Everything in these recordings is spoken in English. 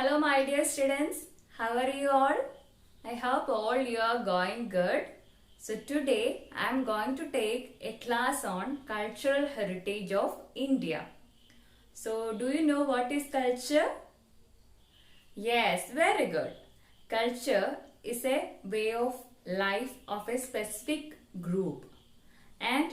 Hello, my dear students. How are you all? I hope all you are going good. So today I am going to take a class on cultural heritage of India. So do you know what is culture? Yes, very good. Culture is a way of life of a specific group, and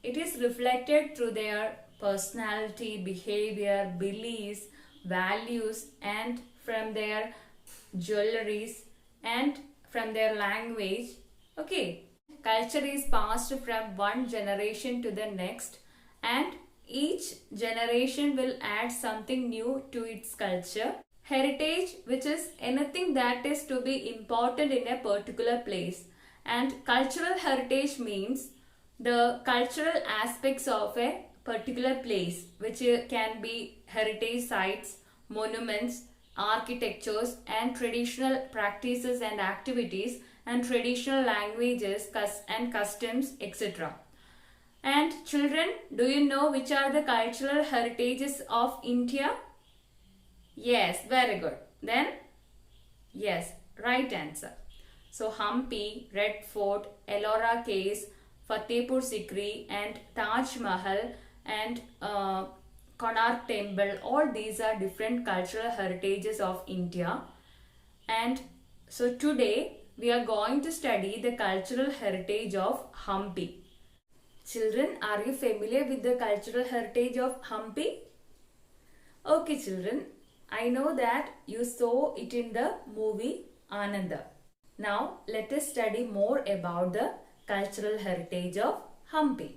it is reflected through their personality, behavior, beliefs, values, and from their jewelries and from their language. Okay, culture is passed from one generation to the next, and each generation will add something new to its culture. Heritage, which is anything that is to be important in a particular place, and cultural heritage means the cultural aspects of a particular place, which can be heritage sites, monuments, architectures, and traditional practices and activities, and traditional languages and customs, etc. And children, do you know which are the cultural heritages of India? Yes, very good. Then, yes, right answer. So, Hampi, Red Fort, Ellora Caves, Fatehpur Sikri, and Taj Mahal, and Konark Temple, all these are different cultural heritages of India. And so, today we are going to study the cultural heritage of Hampi. Children, are you familiar with the cultural heritage of Hampi? Okay, children, I know that you saw it in the movie Ananda. Now, let us study more about the cultural heritage of Hampi.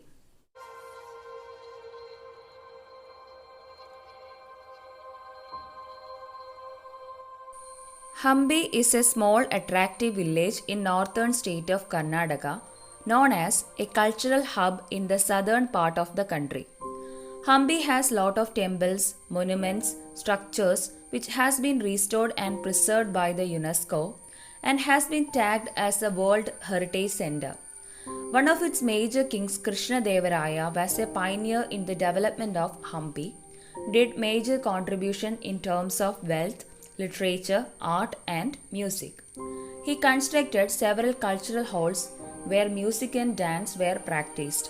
Hampi is a small attractive village in northern state of Karnataka, known as a cultural hub in the southern part of the country. Hampi has lot of temples, monuments, structures which has been restored and preserved by the UNESCO and has been tagged as a World Heritage Center. One of its major kings, Krishna Devaraya, was a pioneer in the development of Hampi, did major contribution in terms of wealth, literature, art and music. He constructed several cultural halls where music and dance were practiced.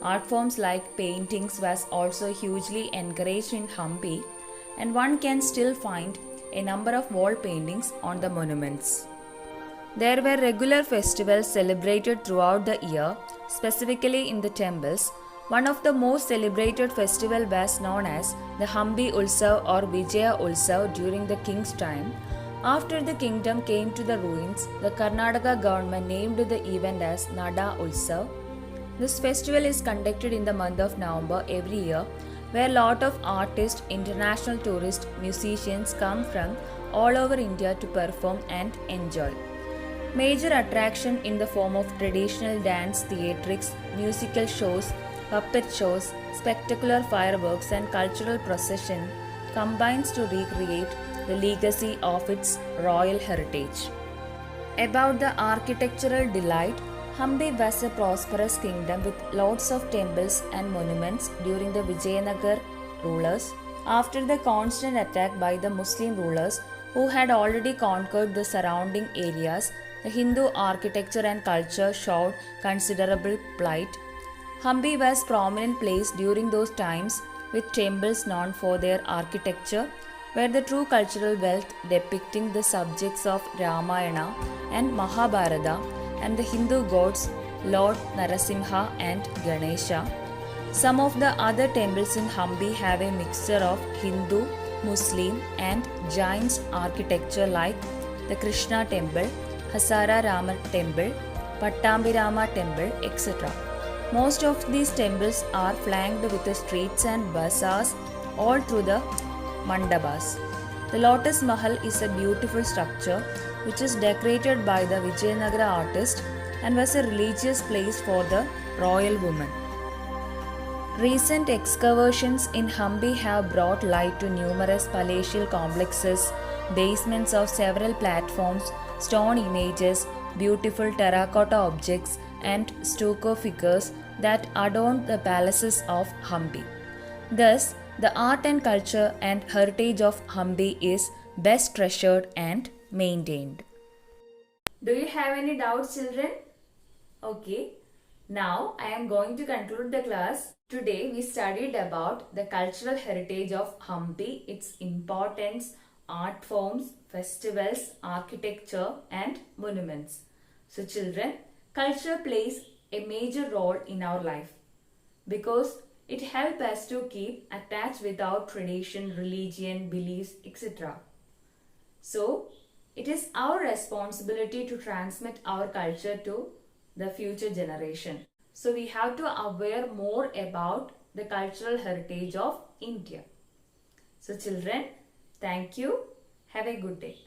Art forms like paintings was also hugely encouraged in Hampi, and one can still find a number of wall paintings on the monuments. There were regular festivals celebrated throughout the year, specifically in the temples. One of the most celebrated festival was known as the Hampi Ulsav or Vijaya Ulsav during the king's time. After the kingdom came to the ruins, the Karnataka government named the event as Nada Ulsav. This festival is conducted in the month of November every year, where a lot of artists, international tourists, musicians come from all over India to perform and enjoy. Major attraction in the form of traditional dance, theatrics, musical shows, puppet shows, spectacular fireworks and cultural procession combines to recreate the legacy of its royal heritage. About the architectural delight, Hampi was a prosperous kingdom with lots of temples and monuments during the Vijayanagar rulers. After the constant attack by the Muslim rulers who had already conquered the surrounding areas, the Hindu architecture and culture showed considerable plight. Hampi was prominent place during those times with temples known for their architecture, where the true cultural wealth depicting the subjects of Ramayana and Mahabharata and the Hindu gods Lord Narasimha and Ganesha. Some of the other temples in Hampi have a mixture of Hindu, Muslim and Jain architecture like the Krishna temple, Hasara Rama temple, Pattambirama temple, etc. Most of these temples are flanked with the streets and bazaars all through the mandabas. The Lotus Mahal is a beautiful structure which is decorated by the Vijayanagara artist and was a religious place for the royal woman. Recent excavations in Hampi have brought light to numerous palatial complexes, basements of several platforms, stone images, beautiful terracotta objects, and stucco figures that adorn the palaces of Hampi. Thus, The art and culture and heritage of Hampi is best treasured and maintained. Do you have any doubts, children? Okay. Now I am going to conclude the class. Today we studied about the cultural heritage of Hampi, its importance, art forms, festivals, architecture and monuments. So children, culture plays a major role in our life because it helps us to keep attached with our tradition, religion, beliefs, etc. So, it is our responsibility to transmit our culture to the future generation. So, we have to aware more about the cultural heritage of India. So, children, thank you. Have a good day.